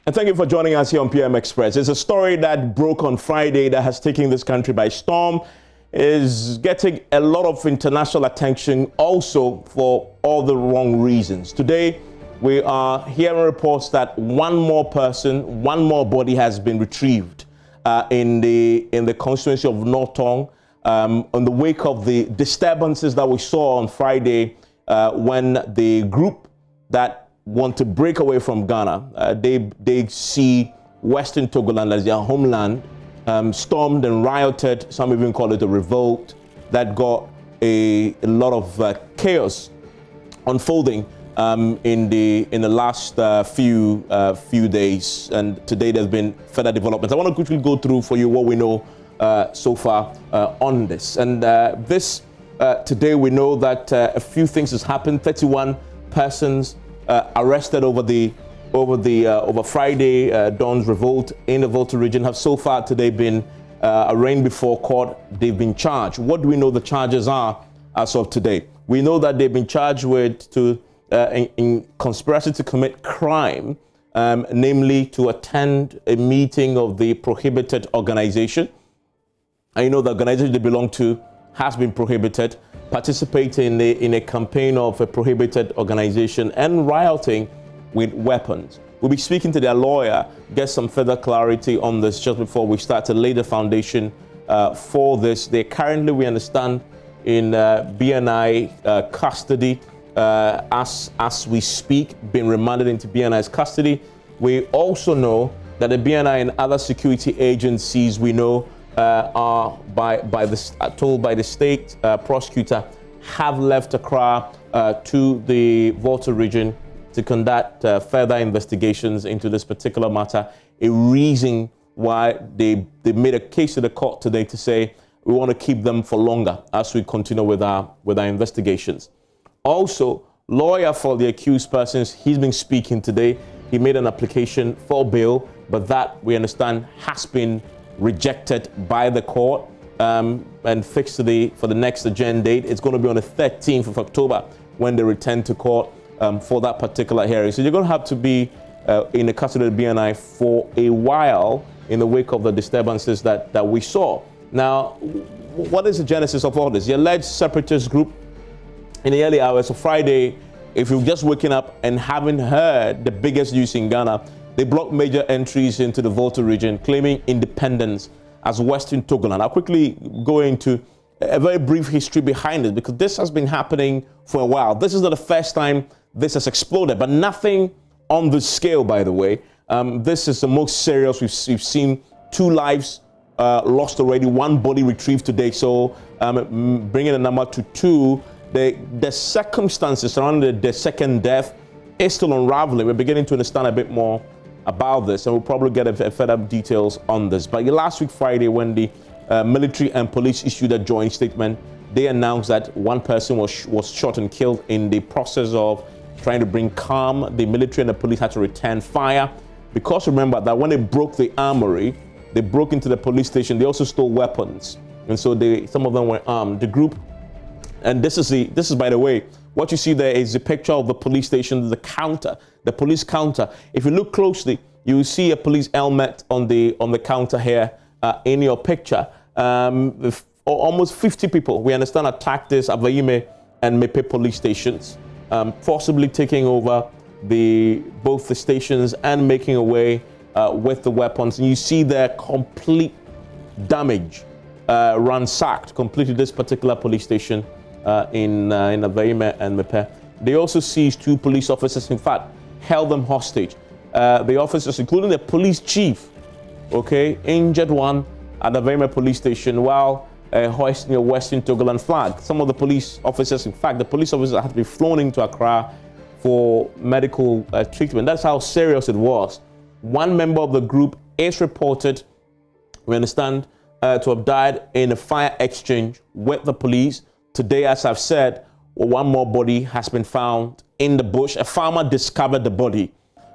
And thank you for joining us here on PM Express. It's a story that broke on Friday that has taken this country by storm, is getting a lot of international attention also for all the wrong reasons. Today, we are hearing reports that one more body has been retrieved in the constituency of North Tong, on the wake of the disturbances that we saw on Friday when the group that want to break away from Ghana, they see Western Togoland as their homeland, stormed and rioted. Some even call it a revolt that got a lot of chaos unfolding in the last few days, and today there's been further developments. I want to quickly go through for you what we know so far on this. And today we know that a few things has happened. 31 persons arrested over Friday dawn's revolt in the Volta region have so far today been arraigned before court. They've been charged. What do we know the charges are as of today? We know that they've been charged with in conspiracy to commit crime, namely to attend a meeting of the prohibited organization. And you know the organization they belong to has been prohibited, participating in a campaign of a prohibited organization and rioting with weapons. We'll be speaking to their lawyer, get some further clarity on this just before we start to lay the foundation for this. They're currently, we understand, in BNI custody as we speak, being remanded into BNI's custody. We also know that the BNI and other security agencies we know are told by the state prosecutor have left Accra to the Volta region to conduct further investigations into this particular matter. A reason why they made a case to the court today to say we want to keep them for longer as we continue with our investigations. Also, lawyer for the accused persons, he's been speaking today. He made an application for bail, but that we understand has been rejected by the court and fixed for the next adjourned date. It's going to be on the 13th of October when they return to court for that particular hearing. So you're going to have to be in the custody of the BNI for a while in the wake of the disturbances that we saw. Now, what is the genesis of all this? The alleged separatist group in the early hours of Friday, if you've just waking up and haven't heard the biggest news in Ghana, they blocked major entries into the Volta region, claiming independence as Western Togoland. I'll quickly go into a very brief history behind it, because this has been happening for a while. This is not the first time this has exploded, but nothing on this scale, by the way. This is the most serious. We've seen 2 lives lost already, 1 body retrieved today. So bringing the number to 2. The circumstances surrounding the second death is still unraveling. We're beginning to understand a bit more about this, and we'll probably get a further details on this. But last week, Friday, when the military and police issued a joint statement, they announced that 1 person was shot and killed in the process of trying to bring calm. The military and the police had to return fire, because remember that when they broke the armory, they broke into the police station. They also stole weapons, and so some of them were armed. The group, and this is by the way, what you see there is a picture of the police station, the counter, the police counter. If you look closely, you will see a police helmet on the counter here in your picture. Almost 50 people, we understand, attacked this Avayime and Mepe police stations, possibly taking over both the stations and making away with the weapons. And you see there complete damage, ransacked completely this particular police station in Avayime and Mepe. They also seized 2 police officers, in fact, held them hostage. The officers, including the police chief, injured one at the Avayime police station while hoisting a Western Togoland flag. Some of the police officers, in fact, the police officers had to be flown into Accra for medical treatment. That's how serious it was. 1 member of the group is reported, we understand, to have died in a fire exchange with the police. Today, as I've said, 1 more body has been found in the bush. A farmer discovered the body,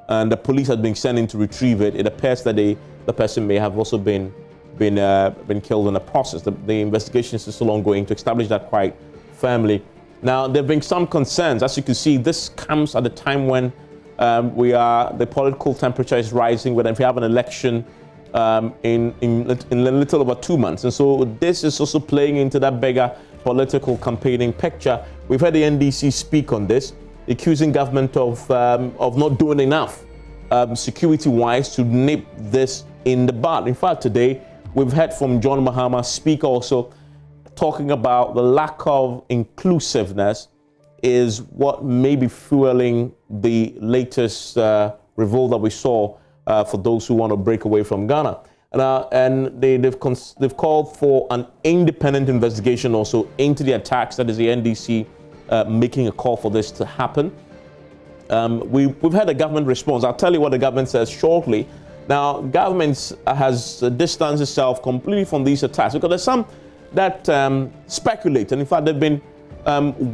and the police has been sent in to retrieve it. It appears that the person may have also been killed in the process. The investigation is still ongoing to establish that quite firmly. Now, there have been some concerns. As you can see, this comes at a time when The political temperature is rising. If we have an election in a little over 2 months. And so this is also playing into that bigger political campaigning picture. We've heard the NDC speak on this, accusing government of not doing enough security-wise to nip this in the bud. In fact, today we've heard from John Mahama speak also, talking about the lack of inclusiveness is what may be fueling the latest revolt that we saw for those who want to break away from Ghana. And they've called for an independent investigation also into the attacks. That is the NDC making a call for this to happen. We've had a government response. I'll tell you what the government says shortly. Now, government has distanced itself completely from these attacks because there's some that speculate. And in fact, there have been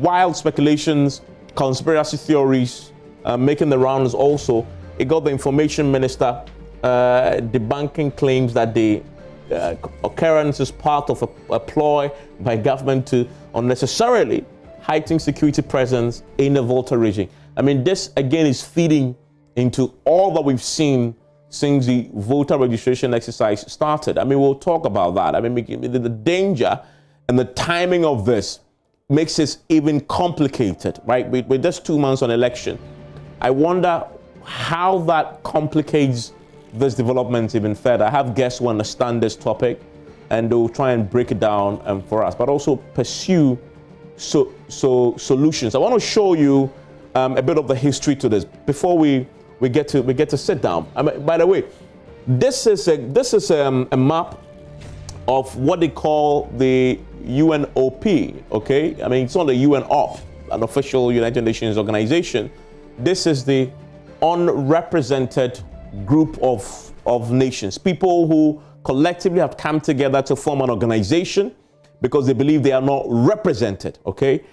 wild speculations, conspiracy theories making the rounds also. It got the information minister debunking claims that the occurrence is part of a ploy by government to unnecessarily heighten security presence in the Volta region. I mean, this again is feeding into all that we've seen since the voter registration exercise started. I mean, we'll talk about that. I mean, the danger and the timing of this makes it even complicated, right? With just 2 months on election, I wonder how that complicates this development even further. I have guests who understand this topic, and they'll try and break it down for us, but also pursue solutions. I want to show you a bit of the history to this before we get to sit down. I mean, by the way, this is a map of what they call the UNOP. Okay, I mean, it's not the UNOP, an official United Nations organization. This is the unrepresented group of nations, people who collectively have come together to form an organization because they believe they are not represented. Okay,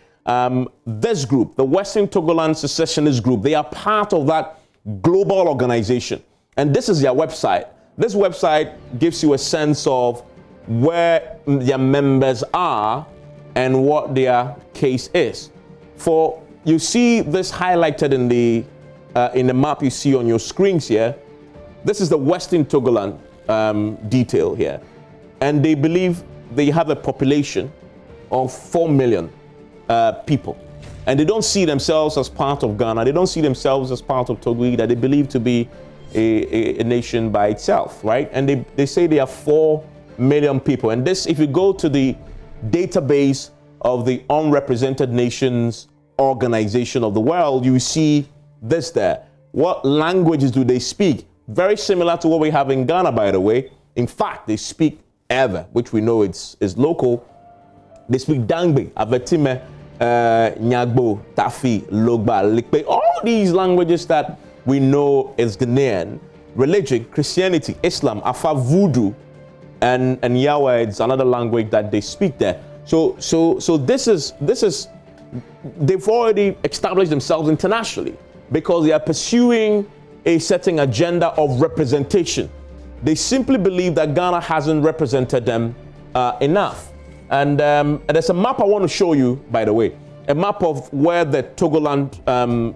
this group, the Western Togoland Secessionist Group, they are part of that global organization, and this is their website. This website gives you a sense of where their members are and what their case is. For you see this highlighted in the map you see on your screens here. This is the Western Togoland detail here, and they believe they have a population of 4 million people. And they don't see themselves as part of Ghana. They don't see themselves as part of Togo that they believe to be a nation by itself, right? And they say they are 4 million people. And this, if you go to the database of the Unrepresented Nations Organization of the World, you see this there. What languages do they speak? Very similar to what we have in Ghana, by the way. In fact, they speak Ewe, which we know is local. They speak Dangbe, Avetime, Nyagbo, Tafi, Logba, Likpe, all these languages that we know is Ghanaian. Religion, Christianity, Islam, Afa Voodoo, and Yahweh is another language that they speak there. So this is they've already established themselves internationally because they are pursuing a certain agenda of representation. They simply believe that Ghana hasn't represented them enough. And there's a map I want to show you, by the way, a map of where the Togoland,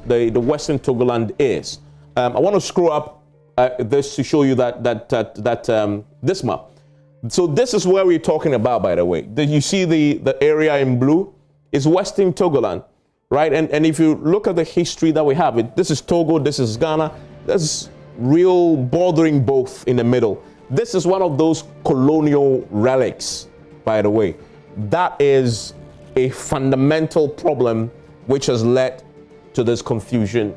the Western Togoland is. I want to scroll up this to show you this map. So this is where we're talking about, by the way. You see the area in blue is Western Togoland, right? And if you look at the history that we have, this is Togo, this is Ghana. There's real bordering both in the middle. This is one of those colonial relics, by the way. That is a fundamental problem which has led to this confusion.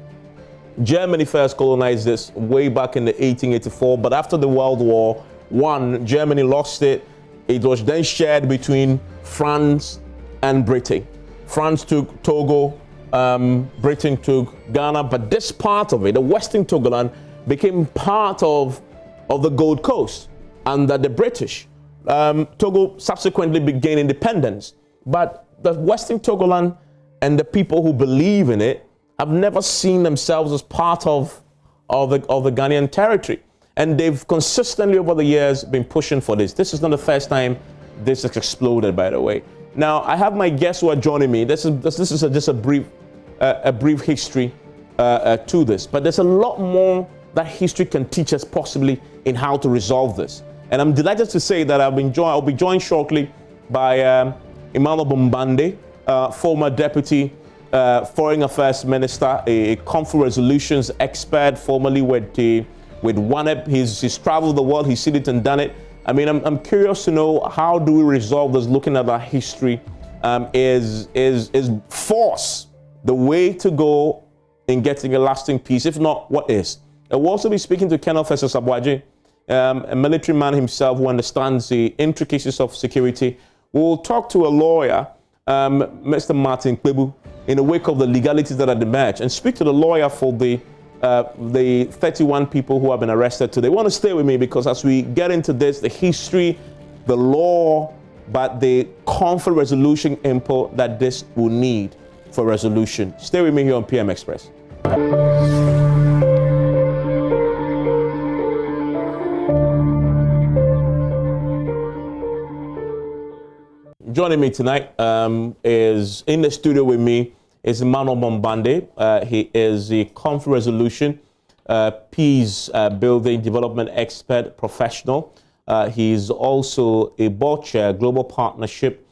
Germany first colonized this way back in the 1884, but after the World War I, Germany lost it. It was then shared between France and Britain. France took Togo, Britain took Ghana, but this part of it, the Western Togoland, became part of the Gold Coast under the British. Togo subsequently began independence, but the Western Togoland and the people who believe in it have never seen themselves as part of the Ghanaian territory. And they've consistently over the years been pushing for this. This is not the first time this has exploded, by the way. Now, I have my guests who are joining me. This is just a brief history to this. But there's a lot more that history can teach us possibly in how to resolve this. And I'm delighted to say that I'll be joined shortly by Emmanuel Bombande, former Deputy Foreign Affairs Minister, a conflict resolutions expert, formerly with WANEP. He's traveled the world, he's seen it and done it. I mean, I'm curious to know, how do we resolve this, looking at our history? Is force the way to go in getting a lasting peace? If not, what is? And we'll also be speaking to Colonel Festus Abuaji, a military man himself who understands the intricacies of security. We'll talk to a lawyer, Mr. Martin Kwebu, in the wake of the legalities that are emerged, and speak to the lawyer for the 31 people who have been arrested today. Want to stay with me, because as we get into this, the history, the law, but the conflict resolution input that this will need for resolution. Stay with me here on PM Express. Joining me tonight is in the studio with me is Emmanuel Bombande. He is the conflict resolution, peace building, development expert, professional. He's also a board chair, global partnership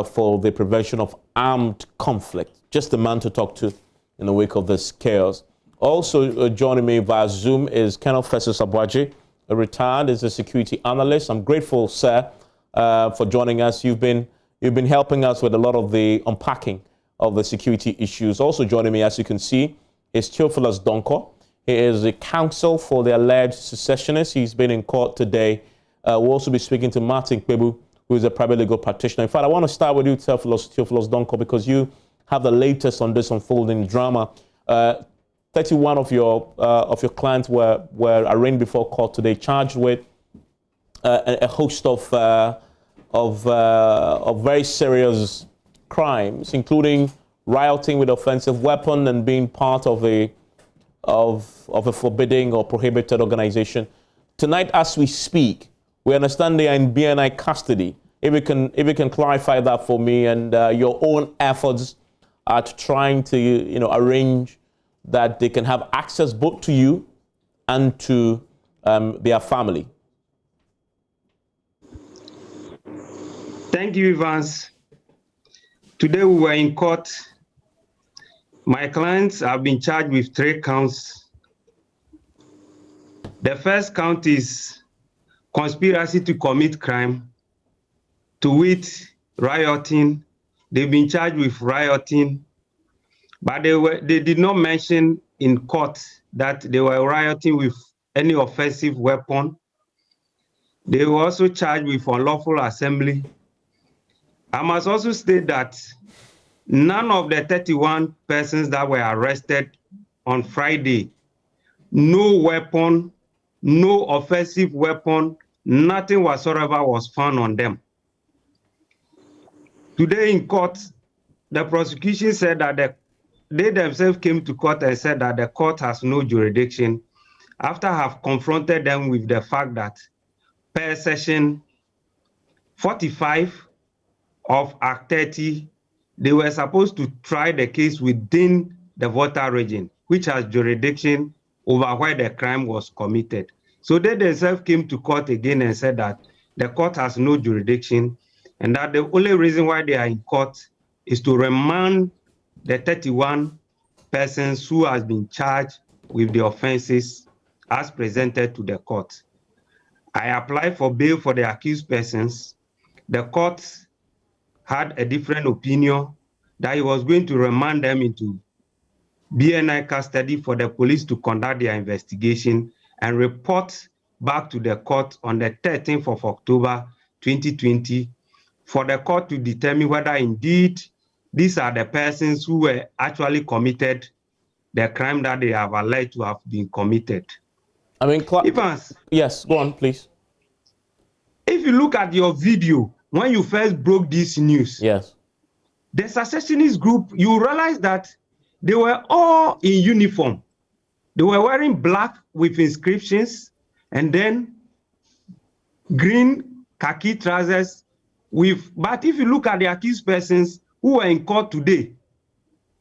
for the prevention of armed conflict. Just the man to talk to in the wake of this chaos. Also joining me via Zoom is Colonel Festus Abuaji, a retired as a security analyst. I'm grateful, sir, for joining us. You've been helping us with a lot of the unpacking of the security issues. Also joining me, as you can see, is Theophilus Donko. He is the counsel for the alleged secessionists. He's been in court today. We'll also be speaking to Martin Kwebu, who is a private legal practitioner. In fact, I want to start with you, Theophilus Donko, because you have the latest on this unfolding drama. 31 of your clients were arraigned before court today, charged with a host of very serious crimes, including rioting with offensive weapon and being part of a forbidding or prohibited organization. Tonight, as we speak, we understand they are in BNI custody. If you can clarify that for me, and your own efforts at trying to arrange that they can have access both to you and to their family. Thank you, Evans. Today we were in court. My clients have been charged with 3 counts. The first count is conspiracy to commit crime, to wit, rioting. They've been charged with rioting, but they did not mention in court that they were rioting with any offensive weapon. They were also charged with unlawful assembly. I must also state that none of the 31 persons that were arrested on Friday, no weapon, no offensive weapon, nothing whatsoever was found on them. Today in court, the prosecution said that they themselves came to court and said that the court has no jurisdiction, after I have confronted them with the fact that per section 45 of Act 30, they were supposed to try the case within the Volta region, which has jurisdiction over where the crime was committed. So they themselves came to court again and said that the court has no jurisdiction, and that the only reason why they are in court is to remand the 31 persons who has been charged with the offenses as presented to the court. I applied for bail for the accused persons. The court had a different opinion that he was going to remand them into BNI custody for the police to conduct their investigation and report back to the court on the 13th of October 2020 for the court to determine whether indeed these are the persons who were actually committed the crime that they have alleged to have been committed. I mean, Evans, yes, go on, please. If you look at your video, when you first broke this news, yes, the secessionist group, you realize that they were all in uniform. They were wearing black with inscriptions, and then green khaki trousers with, but if you look at the accused persons who were in court today,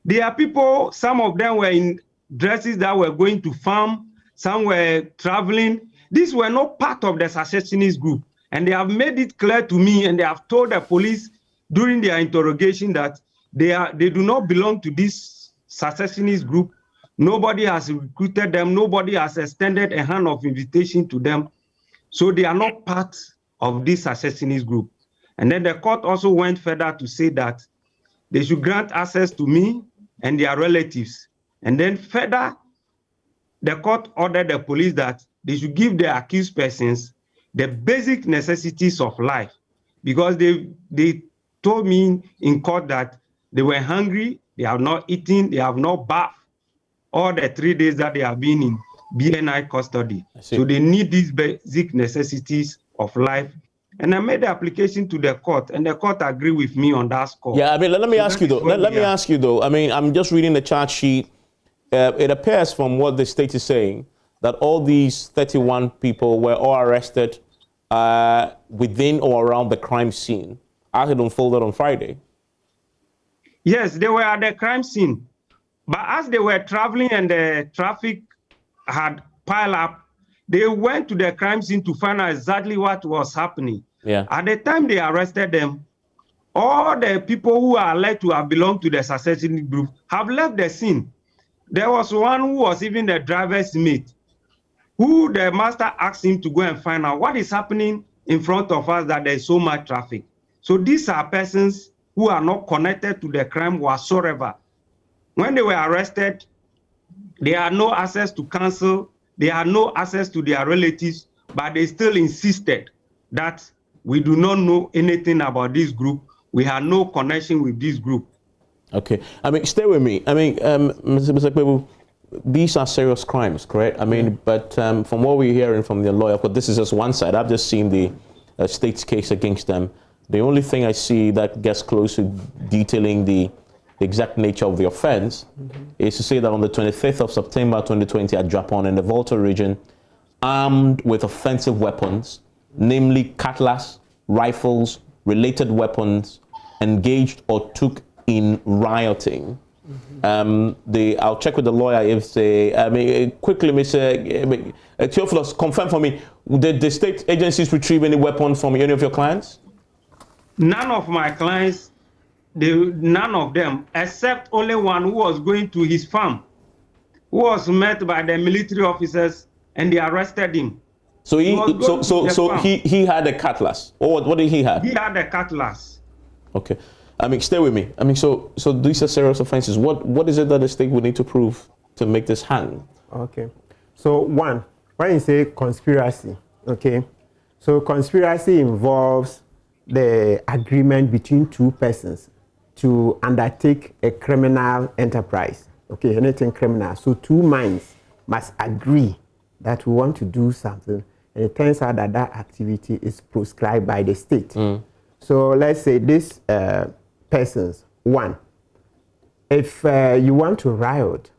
they are people, some of them were in dresses that were going to farm, some were traveling. These were not part of the secessionist group. And they have made it clear to me, and they have told the police during their interrogation that they do not belong to this secessionist group. Nobody has recruited them. Nobody has extended a hand of invitation to them. So they are not part of this secessionist group. And then the court also went further to say that they should grant access to me and their relatives. And then further, the court ordered the police that they should give the accused persons the basic necessities of life, because they told me in court that they were hungry, they have not eaten, they have not bathed all the 3 days that they have been in BNI custody. So they need these basic necessities of life. And I made the application to the court, and the court agreed with me on that score. Yeah, I mean, let me ask you though. Let me ask you though. I mean, I'm just reading the charge sheet. It appears from what the state is saying that all these 31 people were all arrested within or around the crime scene as it unfolded on Friday. Yes, they were at the crime scene. But as they were traveling and the traffic had piled up, they went to the crime scene to find out exactly what was happening. Yeah. At the time they arrested them, all the people who are alleged to have belonged to the secessionist group have left the scene. There was one who was even the driver's mate, who the master asked him to go and find out what is happening in front of us that there is so much traffic. So these are persons who are not connected to the crime whatsoever. When they were arrested, they had no access to counsel, they had no access to their relatives, but they still insisted that we do not know anything about this group. We had no connection with this group. Okay. I mean, stay with me. I mean, Mr. Kpebu, these are serious crimes, correct? I mean, but from what we're hearing from the lawyer, but this is just one side. I've just seen the state's case against them. The only thing I see that gets close to detailing the exact nature of the offense is to say that on the 25th of September 2020 at Japan in the Volta region, armed with offensive weapons, namely cutlass, rifles, related weapons, engaged or took in rioting. I'll check with the lawyer if they, quickly, Mr. Theophilus, confirm for me, did the state agencies retrieve any weapons from any of your clients? None of my clients, none of them, except only one who was going to his farm, who was met by the military officers and they arrested him. So he had a cutlass. Or what did he have? He had a cutlass. Okay. I mean, stay with me. I mean, so these are serious offenses. What is it that the state would need to prove to make this hang? Okay. So when you say conspiracy, okay, so conspiracy involves the agreement between two persons to undertake a criminal enterprise, okay, anything criminal. So two minds must agree that we want to do something, and it turns out that that activity is prescribed by the state. So let's say this persons, one, if you want to riot,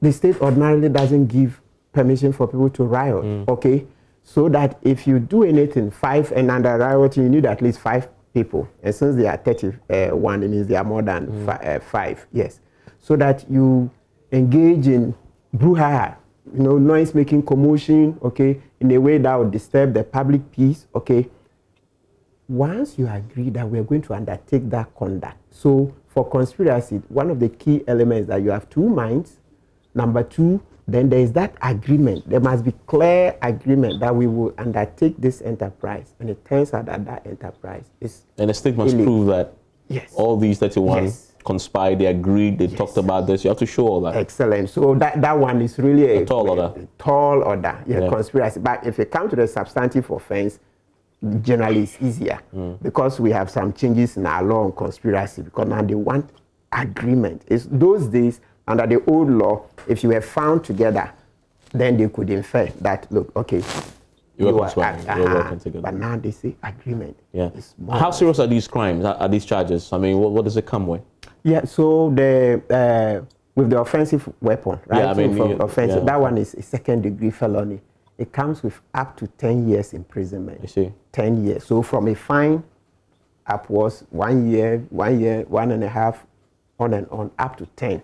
the state ordinarily doesn't give permission for people to riot, okay? So that if you do anything, and under rioting, you need at least 5 people. And since they are 31, it means they are more than 5, yes. So that you engage in brouhaha, you know, noise-making, commotion, okay, in a way that would disturb the public peace, okay? Once you agree that we are going to undertake that conduct, so for conspiracy, one of the key elements that you have two minds. Number two, then there is that agreement. There must be clear agreement that we will undertake this enterprise, and it turns out that that enterprise is. And the state must prove that all these 31 conspired, they agreed, they talked about this. You have to show all that. Excellent. So that one is really a tall order. Tall order, conspiracy. But if it comes to the substantive offense, generally it's easier because we have some changes in our law on conspiracy, because now they want agreement. It's those days. Under the old law, if you were found together, then they could infer that, look, okay, you are working together. But now they say agreement. Yeah. How serious are these crimes? Are these charges? I mean, what does it come with? Yeah. So with the offensive weapon, right? Yeah, I mean, offensive. That one is a second-degree felony. It comes with up to 10 years imprisonment. I see. 10 years. So from a fine upwards, 1 year, 1.5, on and on, up to 10.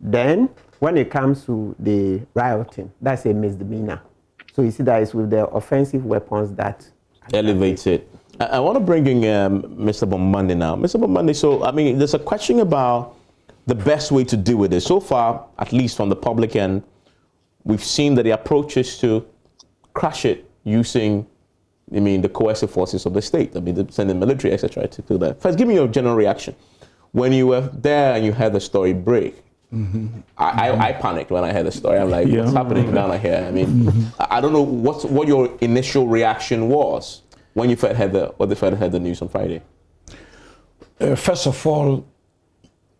Then, when it comes to the rioting, that's a misdemeanor. So you see that it's with the offensive weapons that elevates it. I want to bring in Mr. Bombande now. Mr. Bombande, so, I mean, there's a question about the best way to deal with this. So far, at least from the public end, we've seen that the approach is to crush it using, I mean, the coercive forces of the state. I mean, sending military, etc. to do that. First, give me your general reaction. When you were there and you heard the story break, I panicked when I heard the story. I'm like, what's happening down here? I mean, I don't know what your initial reaction was when you first heard the news on Friday. First of all,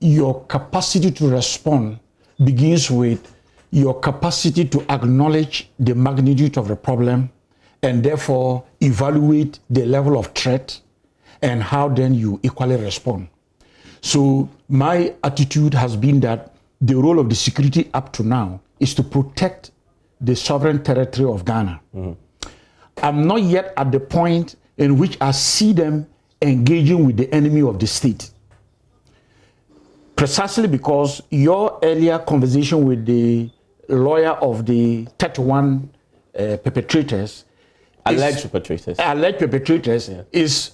your capacity to respond begins with your capacity to acknowledge the magnitude of the problem and therefore evaluate the level of threat and how then you equally respond. So my attitude has been that the role of the security up to now is to protect the sovereign territory of Ghana. I'm not yet at the point in which I see them engaging with the enemy of the state. Precisely because your earlier conversation with the lawyer of the 31 perpetrators, alleged perpetrators, is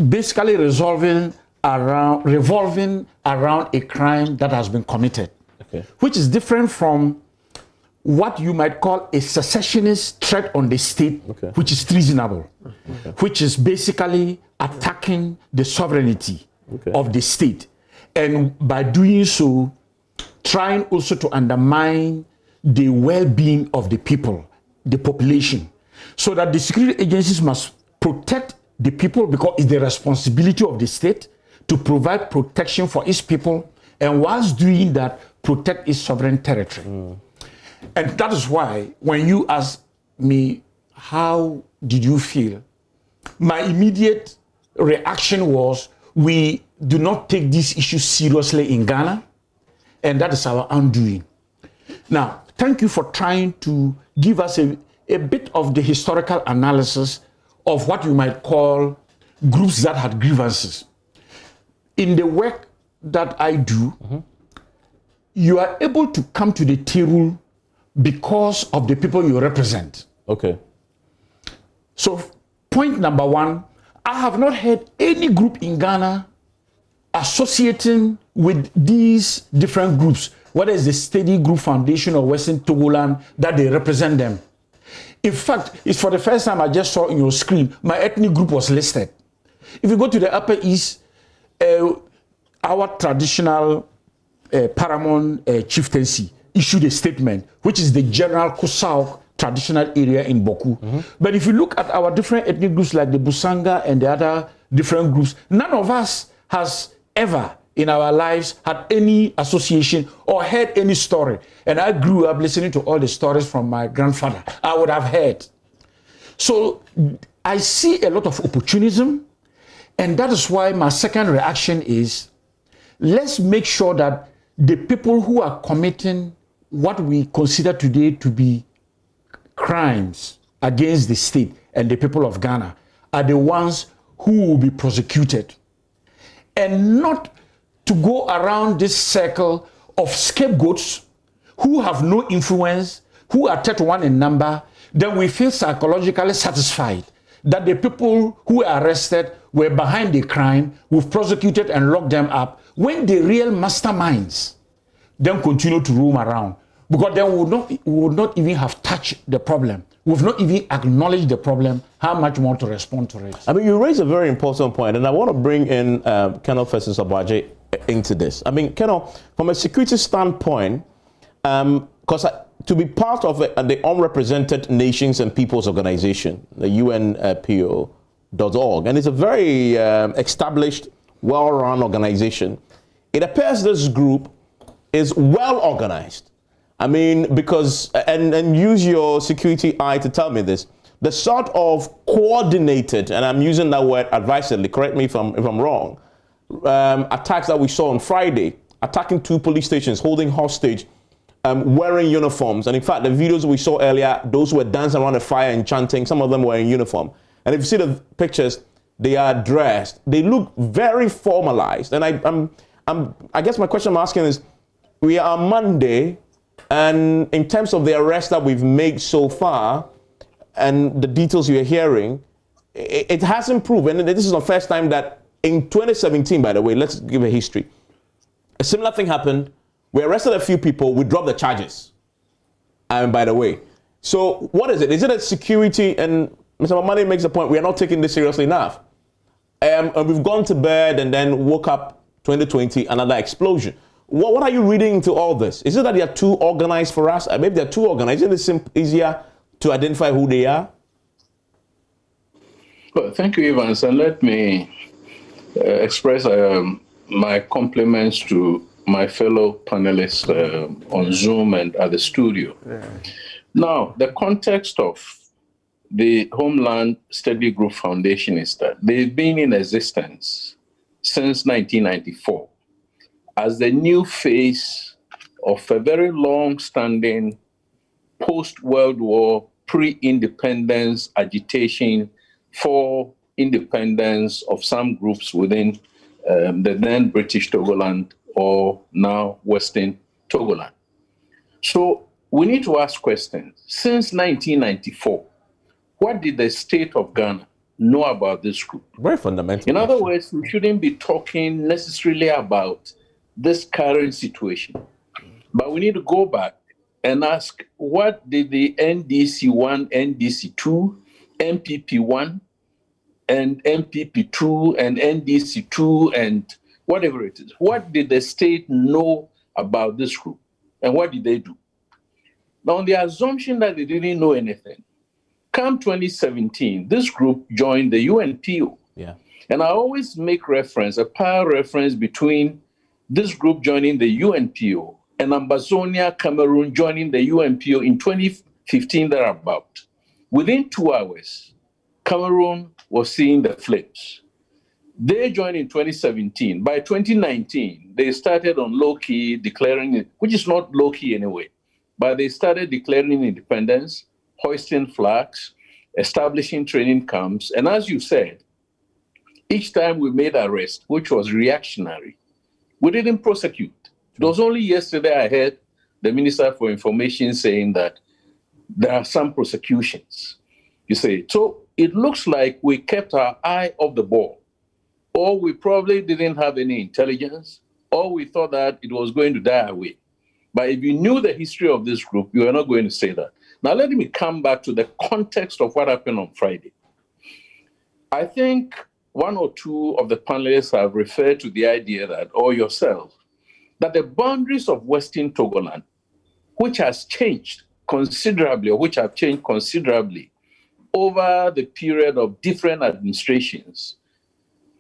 basically revolving around a crime that has been committed, which is different from what you might call a secessionist threat on the state, which is treasonable, which is basically attacking the sovereignty of the state. And by doing so, trying also to undermine the well-being of the people, the population, so that the security agencies must protect the people because it's the responsibility of the state to provide protection for its people, and whilst doing that, protect its sovereign territory. And that is why when you ask me, how did you feel? My immediate reaction was, we do not take these issues seriously in Ghana, and that is our undoing. Now, thank you for trying to give us a bit of the historical analysis of what you might call groups that had grievances. In the work that I do, you are able to come to the table because of the people you represent. So, point number one, I have not heard any group in Ghana associating with these different groups, whether it's the Steady Group Foundation or Western Togoland, that they represent them. In fact, it's for the first time I just saw in your screen, my ethnic group was listed. If you go to the Upper East, our traditional Paramount chieftaincy issued a statement, which is the general Kusauk traditional area in Boku. But if you look at our different ethnic groups like the Busanga and the other different groups, none of us has ever in our lives had any association or heard any story. And I grew up listening to all the stories from my grandfather. I would have heard. So I see a lot of opportunism, and that is why my second reaction is, let's make sure that the people who are committing what we consider today to be crimes against the state and the people of Ghana are the ones who will be prosecuted, and not to go around this circle of scapegoats who have no influence, who are 31 in number. Then we feel psychologically satisfied that the people who were arrested were behind the crime, we've prosecuted and locked them up, when the real masterminds then continue to roam around. Because then we would not even have touched the problem. We've not even acknowledged the problem, how much more to respond to it. I mean, you raise a very important point, and I want to bring in Colonel Festus Abuaje into this. I mean, Colonel, from a security standpoint, because to be part of the Unrepresented Nations and Peoples Organization, the UNPO.org, and it's a very established, well-run organization, it appears this group is well organized. I mean, because, and use your security eye to tell me this, the sort of coordinated, and I'm using that word advisedly, correct me if I'm wrong, attacks that we saw on Friday, attacking 2 police stations, holding hostage, wearing uniforms. And in fact, the videos we saw earlier, those who were dancing around the fire and chanting, some of them were in uniform. And if you see the pictures, they are dressed. They look very formalized. And I guess my question I'm asking is, we are Monday, and in terms of the arrests that we've made so far, and the details you're hearing, it has improved. And this is the first time that in 2017, by the way, let's give a history. A similar thing happened. We arrested a few people. We dropped the charges. And by the way, so what is it? Is it a security? And Mr. Mamani makes a point. We are not taking this seriously enough. And we've gone to bed and then woke up 2020, another explosion. What are you reading into all this? Is it that they are too organized for us? Maybe they're too organized. Isn't it easier to identify who they are? Well, thank you, Evans. And let me express my compliments to my fellow panelists on Zoom and at the studio. Yeah. Now, the context of the Homeland Study Group Foundation is that they've been in existence since 1994 as the new face of a very long-standing post-World War, pre-independence agitation for independence of some groups within the then British Togoland or now Western Togoland. So we need to ask questions. Since 1994, what did the state of Ghana know about this group? Very fundamental. In other words, we shouldn't be talking necessarily about this current situation, but we need to go back and ask, what did the NDC-1, NDC-2, MPP-1, and MPP-2, and NDC-2, and whatever it is, what did the state know about this group, and what did they do? Now, on the assumption that they didn't know anything, come 2017, this group joined the UNPO. Yeah. And I always make reference, a power reference between this group joining the UNPO and Ambazonia, Cameroon joining the UNPO in 2015 thereabout. Within 2 hours, Cameroon was seeing the flames. They joined in 2017. By 2019, they started on low-key declaring it, which is not low-key anyway, but they started declaring independence, hoisting flags, establishing training camps. And as you said, each time we made arrest, which was reactionary, we didn't prosecute. It was only yesterday I heard the Minister for Information saying that there are some prosecutions. You say, so it looks like we kept our eye off the ball, or we probably didn't have any intelligence, or we thought that it was going to die away. But if you knew the history of this group, you are not going to say that. Now, let me come back to the context of what happened on Friday. I think one or two of the panelists have referred to the idea that, or yourself, that the boundaries of Western Togoland, which has changed considerably, or which have changed considerably over the period of different administrations,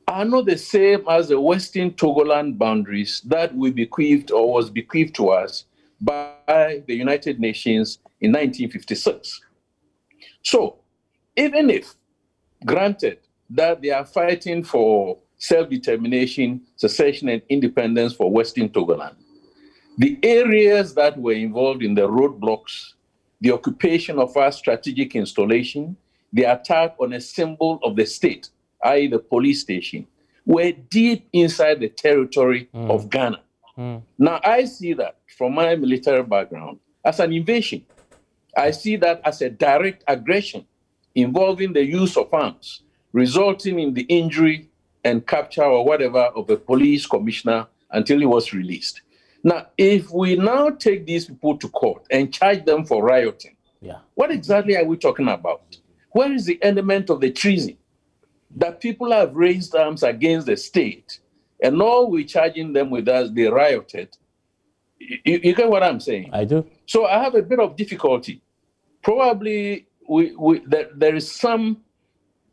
are not the same as the Western Togoland boundaries that we bequeathed or was bequeathed to us by the United Nations in 1956. So, even if, granted, that they are fighting for self-determination, secession, and independence for Western Togoland, the areas that were involved in the roadblocks, the occupation of our strategic installation, the attack on a symbol of the state, i.e. the police station, were deep inside the territory of Ghana. Now, I see that from my military background as an invasion. I see that as a direct aggression involving the use of arms, resulting in the injury and capture or whatever of a police commissioner until he was released. Now, if we now take these people to court and charge them for rioting, what exactly are we talking about? Where is the element of the treason? That people have raised arms against the state, and all we're charging them with as they rioted. You get what I'm saying? I do. So I have a bit of difficulty. Probably there is some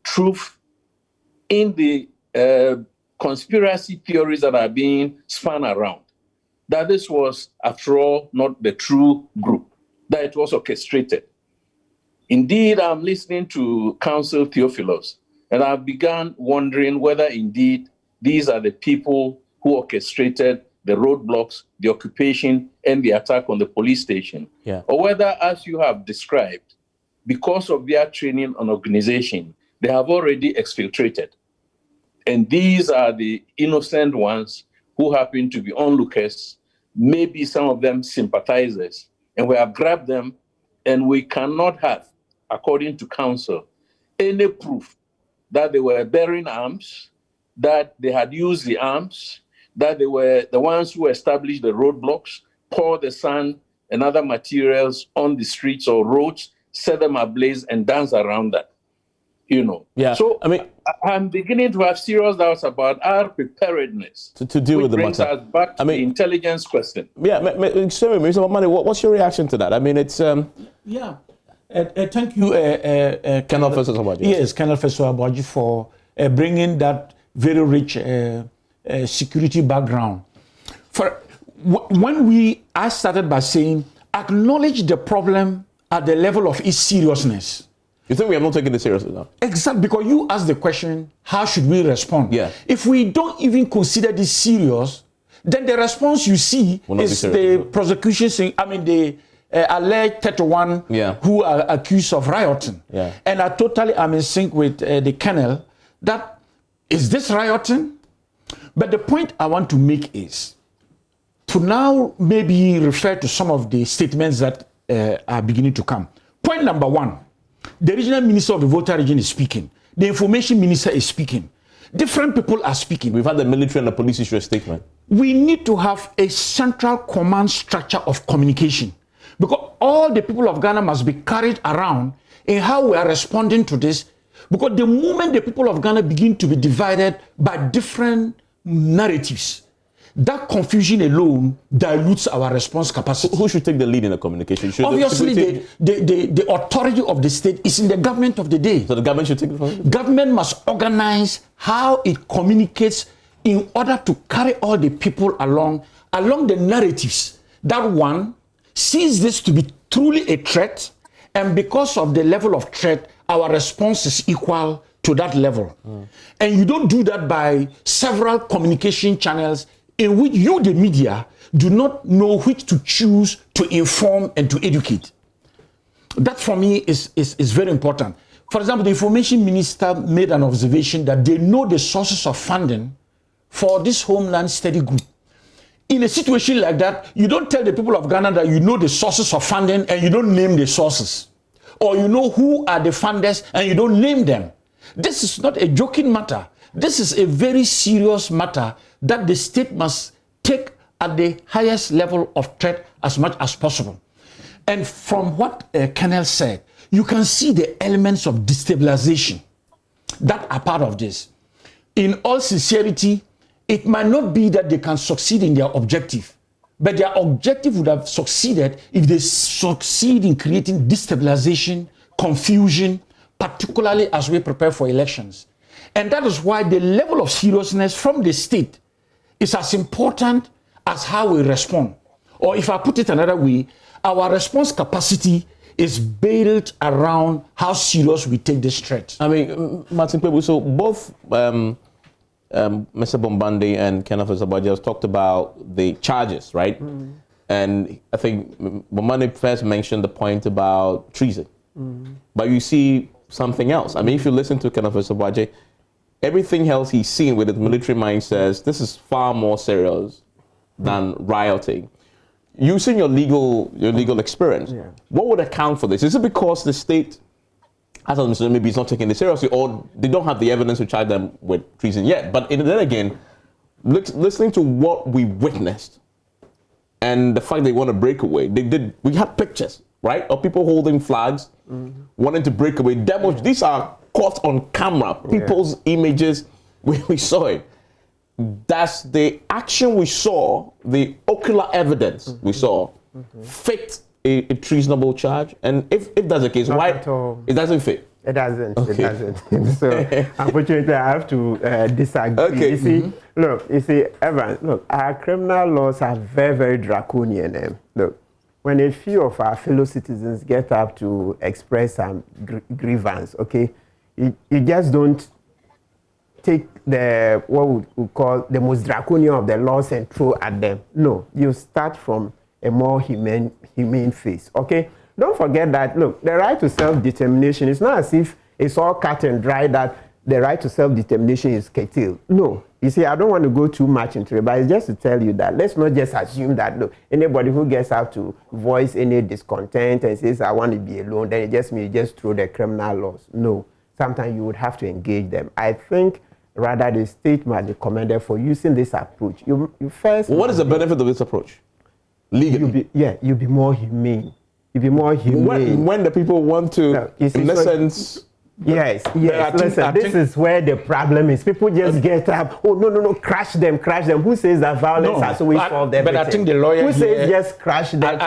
truth in the conspiracy theories that are being spun around, that this was, after all, not the true group, that it was orchestrated. Indeed, I'm listening to Counsel Theophilus, and I've begun wondering whether indeed these are the people who orchestrated the roadblocks, the occupation, and the attack on the police station. Or whether, as you have described, because of their training and organization, they have already exfiltrated. And these are the innocent ones who happen to be onlookers maybe some of them sympathizers, and we have grabbed them, and we cannot have, according to counsel, any proof that they were bearing arms, that they had used the arms, that they were the ones who established the roadblocks, poured the sand and other materials on the streets or roads, set them ablaze, and dance around that. You know. Yeah. So I mean, I'm beginning to have serious doubts about our preparedness to deal with the brings matter. us back to the intelligence question. Yeah, sorry, Mr. Mamani, what's your reaction to that? I mean, it's Yeah. Thank you, Colonel Festus Abaji. Yes, Colonel Festus Abaji, for bringing that very rich security background. I started by saying, acknowledge the problem at the level of its seriousness. You think we have not taken this seriously now? Exactly, because you asked the question, how should we respond? Yeah. If we don't even consider this serious, then the response you see is the prosecution, the alleged 31 who are accused of rioting. Yeah. And I totally am in sync with the colonel that, is this rioting? But the point I want to make is to now maybe refer to some of the statements that are beginning to come. Point number one, the regional minister of the Volta region is speaking. The information minister is speaking. Different people are speaking. We've had the military and the police issue a statement. We need to have a central command structure of communication, because all the people of Ghana must be carried around in how we are responding to this. Because the moment the people of Ghana begin to be divided by different narratives, that confusion alone dilutes our response capacity. Who should take the lead in the communication? Obviously, the authority of the state is in the government of the day. So the government should take the lead? Government must organize how it communicates in order to carry all the people along the narratives. That one sees this to be truly a threat, and because of the level of threat, our response is equal to that level. And you don't do that by several communication channels in which you, the media, do not know which to choose to inform and to educate. That for me is very important. For example, the information minister made an observation that they know the sources of funding for this Homeland Study Group. In a situation like that, you don't tell the people of Ghana that you know the sources of funding and you don't name the sources. Or you know who are the funders and you don't name them. This is not a joking matter. This is a very serious matter that the state must take at the highest level of threat as much as possible. And from what Colonel said, you can see the elements of destabilization that are part of this. In all sincerity, it might not be that they can succeed in their objective, but their objective would have succeeded if they succeed in creating destabilization, confusion, particularly as we prepare for elections. And that is why the level of seriousness from the state is as important as how we respond. Or if I put it another way, our response capacity is built around how serious we take this threat. I mean, Martin Kpebu, so both Mr. Bombande and Kenneth Abaji has talked about the charges, right? And I think Bombande first mentioned the point about treason. But you see something else. I mean, if you listen to Kenneth Abaji, everything else he's seen with his military mind says this is far more serious than rioting. Using your legal experience, what would account for this? Is it because the state, as I mentioned, maybe it's not taking this seriously, or they don't have the evidence to charge them with treason yet? But then again, listening to what we witnessed and the fact they want to break away, we had pictures, right, of people holding flags, wanting to break away. These are caught on camera, people's images, we saw it. That's the action we saw, the ocular evidence we saw, fit a treasonable charge? And if that's the case, why it doesn't fit? It doesn't. Okay. It doesn't. So unfortunately, I have to disagree. Okay. You see, Evan, look, our criminal laws are very, very draconian. Look, when a few of our fellow citizens get up to express some grievance, okay, you just don't take what we call the most draconian of the laws and throw at them. No, you start from a more humane phase, okay? Don't forget that, look, the right to self-determination, it's not as if it's all cut and dry that the right to self-determination is curtailed. No, you see, I don't want to go too much into it, but it's just to tell you that let's not just assume that, look, anybody who gets out to voice any discontent and says, I want to be alone, then it just means just throw the criminal laws. No. Sometimes you would have to engage them. I think rather the state must be commended for using this approach. You first. What is the benefit of this approach? Legally? You'll be more humane. You'll be more humane. When the people want to, no, in essence. Yes. Listen, this is where the problem is. People just get up. Oh, no, crash them. Who says that violence has always solved everything? But I think the lawyer who says just crash them.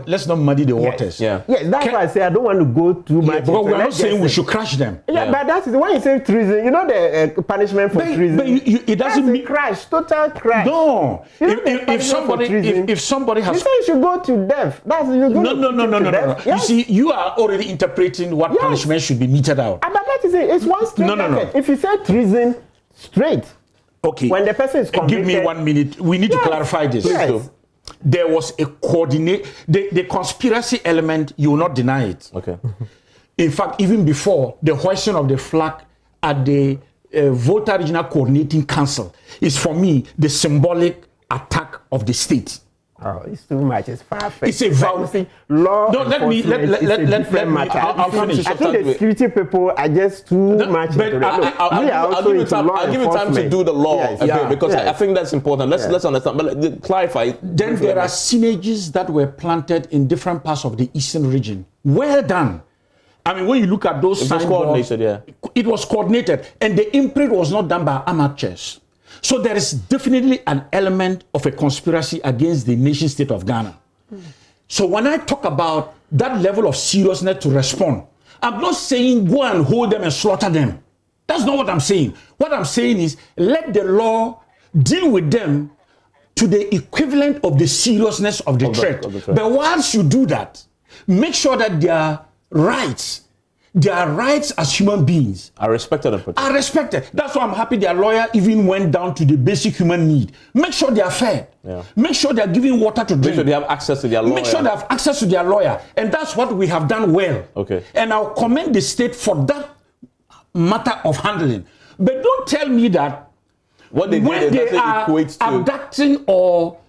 Let's not muddy the waters. Yes, that's why I say I don't want to go too much. But we're not saying we should crash them. Yeah, but that is when you say treason. You know the punishment for treason. But it doesn't mean crash, total crash. No. If somebody has, you say you should go to death. That's no. You see, you are already interpreting what punishment should be meted out. But that is it. It's one straight. No. If you say treason straight, okay. When the person is convicted, give me 1 minute. We need to clarify this. Yes. There was a coordinate. The conspiracy element. You will not deny it. Okay. In fact, even before the hoisting of the flag at the Volta Regional Coordinating Council is, for me, the symbolic attack of the state. Oh, it's too much. It's far-fetched. It's a violation. Law. No, let me. I'll finish. I think the security people are just too much. But I'll give you time to do the law because I think that's important. Let's understand. But clarify. Then there are synergies that were planted in different parts of the eastern region. Well done. I mean, when you look at those signboards, it was coordinated, and the imprint was not done by amateurs. So there is definitely an element of a conspiracy against the nation state of Ghana. So when I talk about that level of seriousness to respond, I'm not saying go and hold them and slaughter them. That's not what I'm saying. What I'm saying is let the law deal with them to the equivalent of the seriousness of the threat. But once you do that, make sure that their rights as human beings are respected and protected. That's why I'm happy their lawyer even went down to the basic human need. Make sure they are fed. Yeah. Make sure they are giving water to drink. Make sure they have access to their lawyer. Make sure they have access to their lawyer. And that's what we have done well. Okay. And I'll commend the state for that matter of handling. But don't tell me that what they are abducting or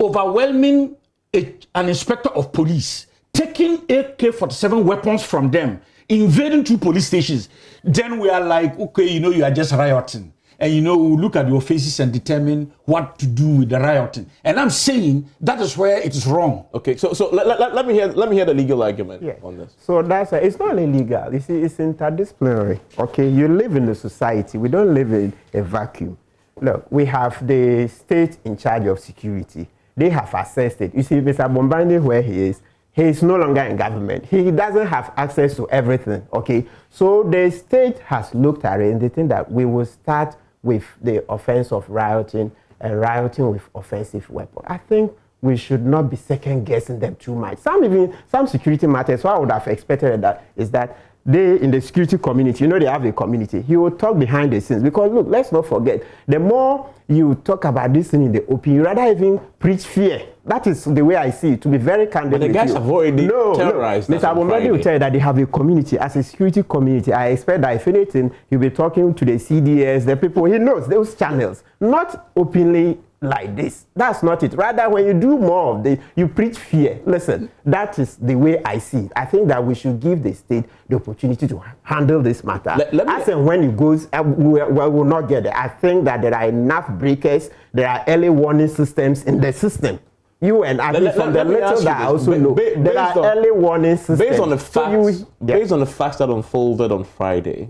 overwhelming an inspector of police, taking AK-47 weapons from them, invading 2 police stations, then we are like, okay, you are just rioting. And we'll look at your faces and determine what to do with the rioting. And I'm saying that is where it is wrong. Okay, so let me hear the legal argument on this. So it's not illegal. You see, it's interdisciplinary. Okay, you live in a society. We don't live in a vacuum. Look, we have the state in charge of security. They have assessed it. You see, Mr. Bombandi, where he is no longer in government. He doesn't have access to everything, okay? So the state has looked at it and they think that we will start with the offense of rioting and rioting with offensive weapons. I think we should not be second guessing them too much. Some security matters, what I would have expected is that they, in the security community, they have a community. He will talk behind the scenes because, look, let's not forget, the more you talk about this thing in the open, you rather even preach fear. That is the way I see it, to be very candid. But the guys have already terrorized. Mr. Abombadi will tell you that they have a community. As a security community, I expect that if anything, he'll be talking to the CDS, the people, he knows those channels, not openly like this. That's not it. Rather, when you do more of you preach fear. Listen, that is the way I see it. I think that we should give the state the opportunity to handle this matter. As and when it goes, we will not get there. I think that there are enough breakers, there are early warning systems in the system. You and I, from the little that I also know, there are early warning systems. Based on the facts that unfolded on Friday,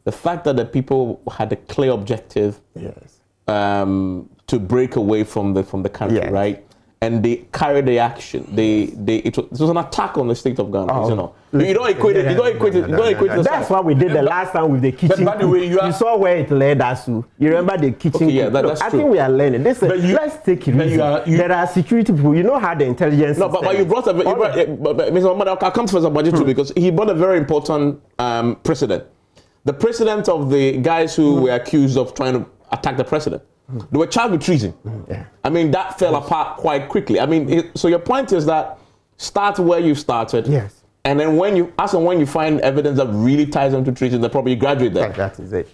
the fact that the people had a clear objective, to break away from the country, right? And they carried the action. It was an attack on the state of Ghana. You don't equate it. That's what we did the last time with the kitchen. But by the way, you saw where it led us to. You remember the kitchen? Okay, that's true. I think we are learning. Let's take it easy. There are security people. You know how the intelligence. No, but you brought Mr. Mohammed, I'll come to Mr. Budget too, because he brought a very important precedent. The precedent of the guys who were accused of trying to attack the president. They were charged with treason. I mean, that fell apart quite quickly. I mean, so your point is that start where you started. Yes. And then when you find evidence that really ties them to treason, they probably graduate there. That is it.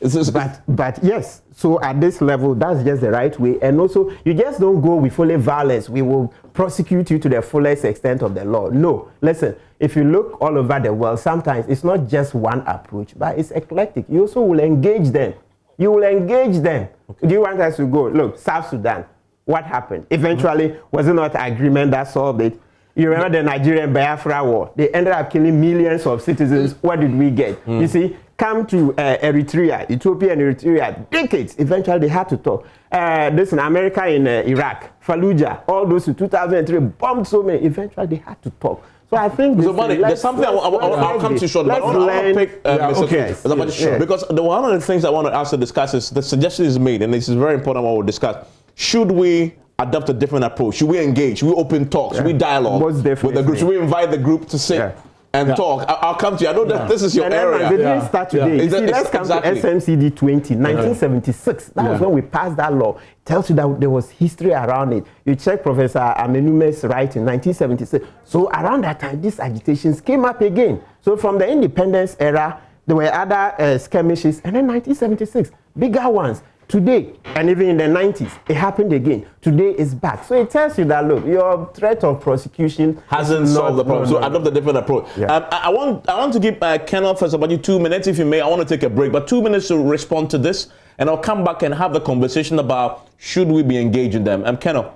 But yes, so at this level, that's just the right way. And also, you just don't go with fully violence. We will prosecute you to the fullest extent of the law. No, listen, if you look all over the world, sometimes it's not just one approach, but it's eclectic. You also will engage them. You will engage them. Okay. Do you want us to go? Look, South Sudan, what happened? Eventually, was it not agreement that solved it? You remember the Nigerian Biafra war? They ended up killing millions of citizens. What did we get? You see, come to Eritrea, Ethiopia and Eritrea, decades. Eventually, they had to talk. This in America, in Iraq, Fallujah, all those in 2003 bombed so many. Eventually, they had to talk. So I think there's something I'll come to shortly. But I want to pick because one of the things I want us to discuss is the suggestion is made, and this is very important what we'll discuss. Should we adopt a different approach? Should we engage? Should we open talk? Should we dialogue with the group? Should we invite the group to sit and talk? I'll come to you. I know that this is your area. They didn't start today. You see, let's come to SMCD 20, 1976. That was when we passed that law. It tells you that there was history around it. You check Professor Amenume's writing, 1976. So around that time, these agitations came up again. So from the independence era, there were other skirmishes, and then 1976, bigger ones. Today, and even in the 90s, it happened again. Today is back. So it tells you that, look, your threat of prosecution hasn't solved the problem. So adopt a different approach. Yeah. I want to give Kenneth first about you 2 minutes, if you may. I want to take a break, but 2 minutes to respond to this, and I'll come back and have the conversation about should we be engaging them. Kenneth.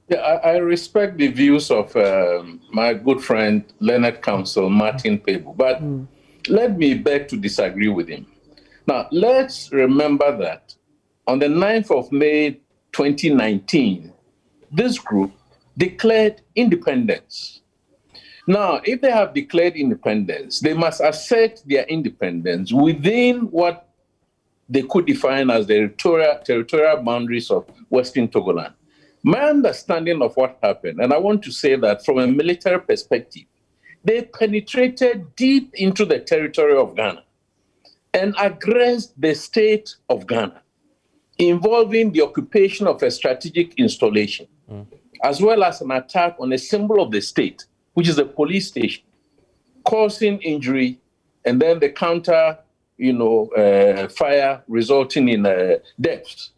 Yeah, I respect the views of my good friend, Leonard Counsel, Martin Pebu, but let me beg to disagree with him. Now, let's remember that on the 9th of May, 2019, this group declared independence. Now, if they have declared independence, they must assert their independence within what they could define as the territorial boundaries of Western Togoland. My understanding of what happened, and I want to say that from a military perspective, they penetrated deep into the territory of Ghana and aggressed the state of Ghana, involving the occupation of a strategic installation, as well as an attack on a symbol of the state, which is a police station, causing injury, and then the counter, fire resulting in deaths.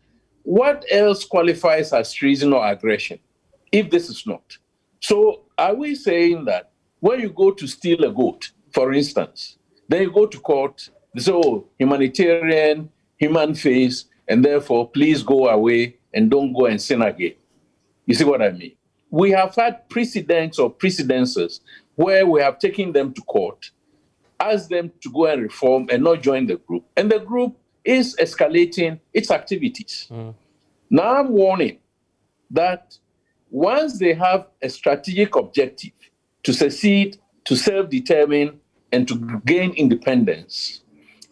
What else qualifies as treason or aggression, if this is not? So are we saying that when you go to steal a goat, for instance, then you go to court, so humanitarian, human face, and therefore please go away and don't go and sin again? You see what I mean? We have had precedents or precedences where we have taken them to court, asked them to go and reform and not join the group, and the group is escalating its activities. Now I'm warning that once they have a strategic objective to succeed, to self-determine, and to gain independence,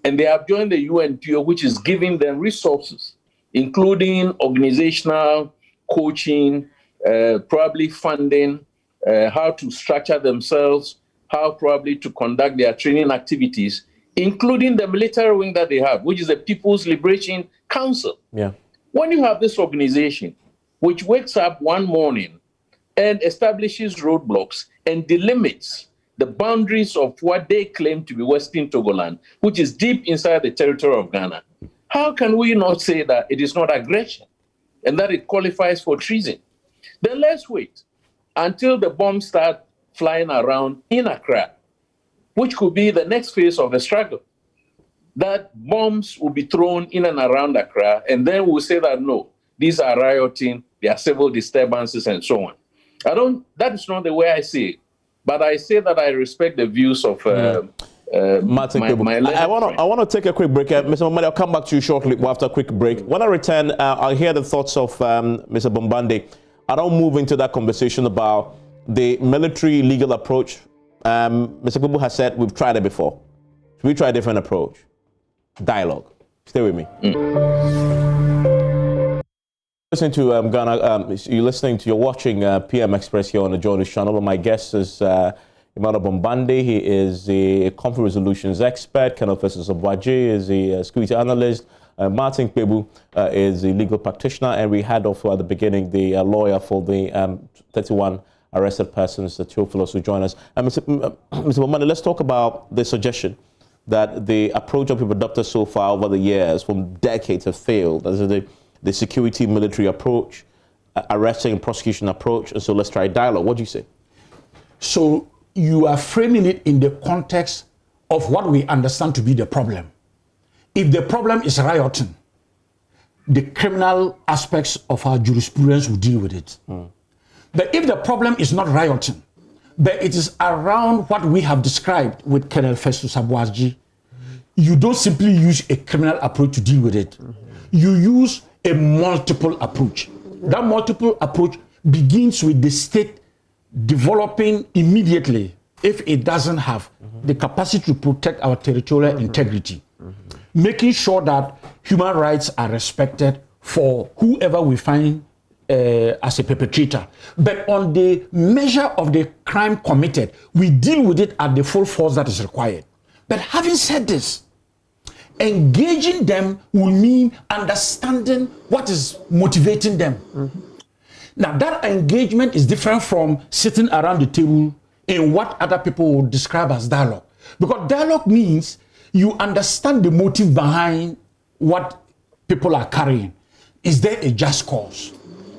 and they have joined the UNPO, which is giving them resources, including organizational, coaching, probably funding, how to structure themselves, how probably to conduct their training activities, including the military wing that they have, which is the People's Liberation Council. Yeah. When you have this organization, which wakes up one morning and establishes roadblocks and delimits the boundaries of what they claim to be Western Togoland, which is deep inside the territory of Ghana, how can we not say that it is not aggression and that it qualifies for treason? Then let's wait until the bombs start flying around in Accra, which could be the next phase of the struggle. That bombs will be thrown in and around Accra, and then we'll say that no, these are rioting, they are civil disturbances, and so on. That is not the way I see it. But I say that I respect the views of Martin. I want to take a quick break. Mr. Bombande, I'll come back to you shortly after a quick break. When I return, I'll hear the thoughts of Mr. Bombande. I don't move into that conversation about the military legal approach. Mr. Kubu has said we've tried it before. Should we try a different approach? Dialogue. Stay with me. You're watching PM Express here on the JoyNews channel. My guest is Emmanuel Bombande. He is a conflict resolutions expert. Kenneth Obwaje is a security analyst. Martin Pebu is a legal practitioner, and we had off at the beginning the lawyer for the 31 arrested persons, the Theophilus, who join us. Mr. Bomani, let's talk about the suggestion that the approach of people adopted so far over the years, from decades, have failed. As the security military approach, arresting and prosecution approach, and so let's try dialogue. What do you say? So you are framing it in the context of what we understand to be the problem. If the problem is rioting, the criminal aspects of our jurisprudence will deal with it. But if the problem is not rioting, but it is around what we have described with Colonel Festus Abuaji, you don't simply use a criminal approach to deal with it. You use a multiple approach. That multiple approach begins with the state developing immediately, if it doesn't have the capacity to protect our territorial integrity, making sure that human rights are respected for whoever we find as a perpetrator. But on the measure of the crime committed, we deal with it at the full force that is required. But having said this, engaging them will mean understanding what is motivating them. Now, that engagement is different from sitting around the table in what other people would describe as dialogue. Because dialogue means you understand the motive behind what people are carrying. Is there a just cause?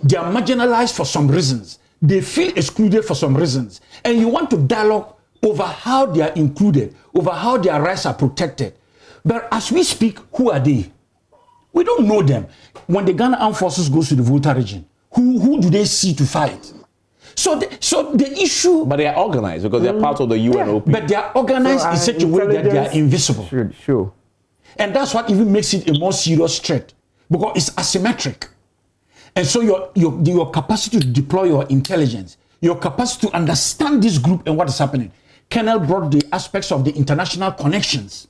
They are marginalized for some reasons. They feel excluded for some reasons. And you want to dialogue over how they are included, over how their rights are protected. But as we speak, who are they? We don't know them. When the Ghana Armed Forces goes to the Volta region, who do they see to fight? So the issue... But they are organized because they are part of the UNOP. But they are organized in such a way that they are invisible. Sure. And that's what even makes it a more serious threat, because it's asymmetric. And so your capacity to deploy your intelligence, your capacity to understand this group and what is happening. Colonel brought the aspects of the international connections,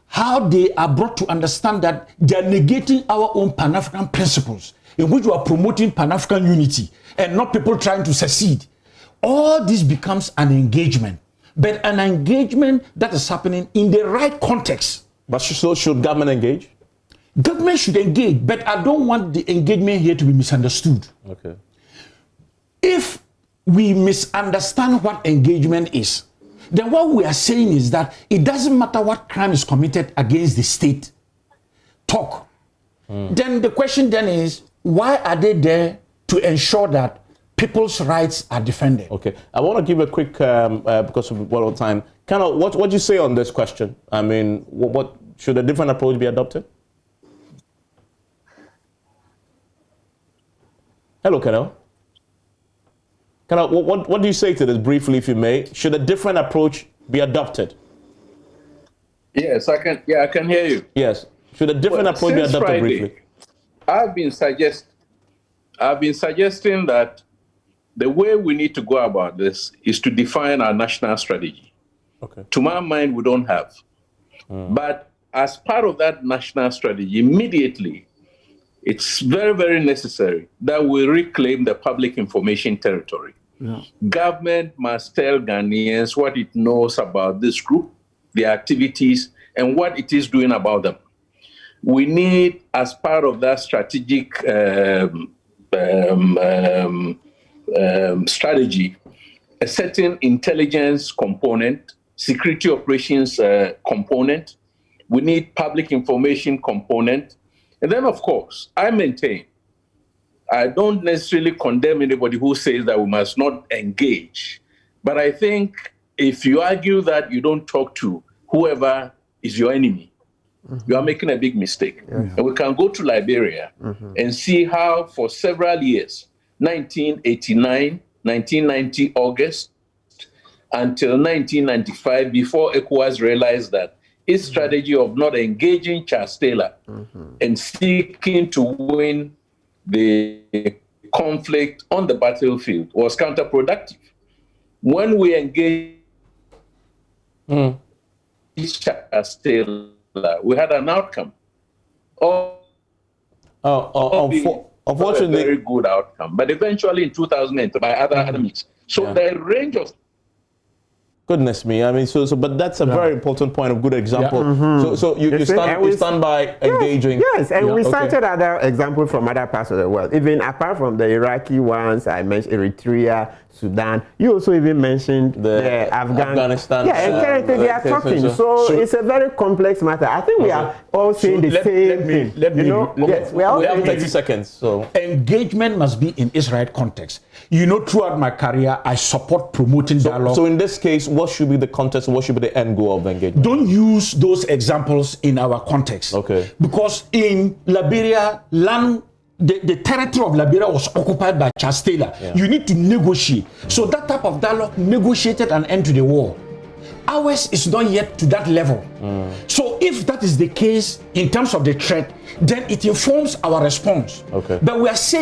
how they are brought to understand that they are negating our own Pan-African principles, in which we are promoting Pan-African unity and not people trying to secede. All this becomes an engagement, but an engagement that is happening in the right context. But so should government engage? Government should engage, but I don't want the engagement here to be misunderstood. Okay. If we misunderstand what engagement is, then what we are saying is that it doesn't matter what crime is committed against the state. Talk. Then the question then is, why are they there to ensure that people's rights are defended? Okay. I want to give a quick, because of one time, kind of what do you say on this question? I mean, what should a different approach be adopted? Hello, Colonel. What do you say to this briefly, if you may? Should a different approach be adopted? Yes, I can. Yeah, I can hear you. Yes. Should a different approach be adopted Friday, briefly? I've been suggesting that the way we need to go about this is to define our national strategy. Okay. To my mind, we don't have. But as part of that national strategy, immediately, it's very, very necessary that we reclaim the public information territory. Yeah. Government must tell Ghanaians what it knows about this group, their activities, and what it is doing about them. We need, as part of that strategic strategy, a certain intelligence component, security operations component. We need public information component. And then, of course, I maintain, I don't necessarily condemn anybody who says that we must not engage. But I think if you argue that you don't talk to whoever is your enemy, you are making a big mistake. And we can go to Liberia and see how for several years, 1989, 1990 August, until 1995, before ECOWAS realized that its strategy of not engaging Charles Taylor and seeking to win the conflict on the battlefield was counterproductive. When we engaged Charles Taylor, we had an outcome. Unfortunately, a very good outcome. But eventually in 2008, by other enemies. So the range of... Goodness me! I mean, but that's a very important point, a good example. So you stand by engaging. Yes, and we cited other examples from other parts of the world. Even apart from the Iraqi ones, I mentioned Eritrea, Sudan. You also even mentioned the Afghanistan. Yeah, and currently they are talking. So it's a very complex matter. I think we are all saying the same thing. Yes, we have 30 seconds. So engagement must be in its right context. You know, throughout my career, I support promoting dialogue. So in this case, what should be the context? What should be the end goal of engagement? Don't use those examples in our context. Okay. Because in Liberia, the territory of Liberia was occupied by Charles Taylor. Yeah. You need to negotiate. So that type of dialogue negotiated an end to the war. Ours is not yet to that level. So if that is the case in terms of the threat, then it informs our response. Okay. But we are saying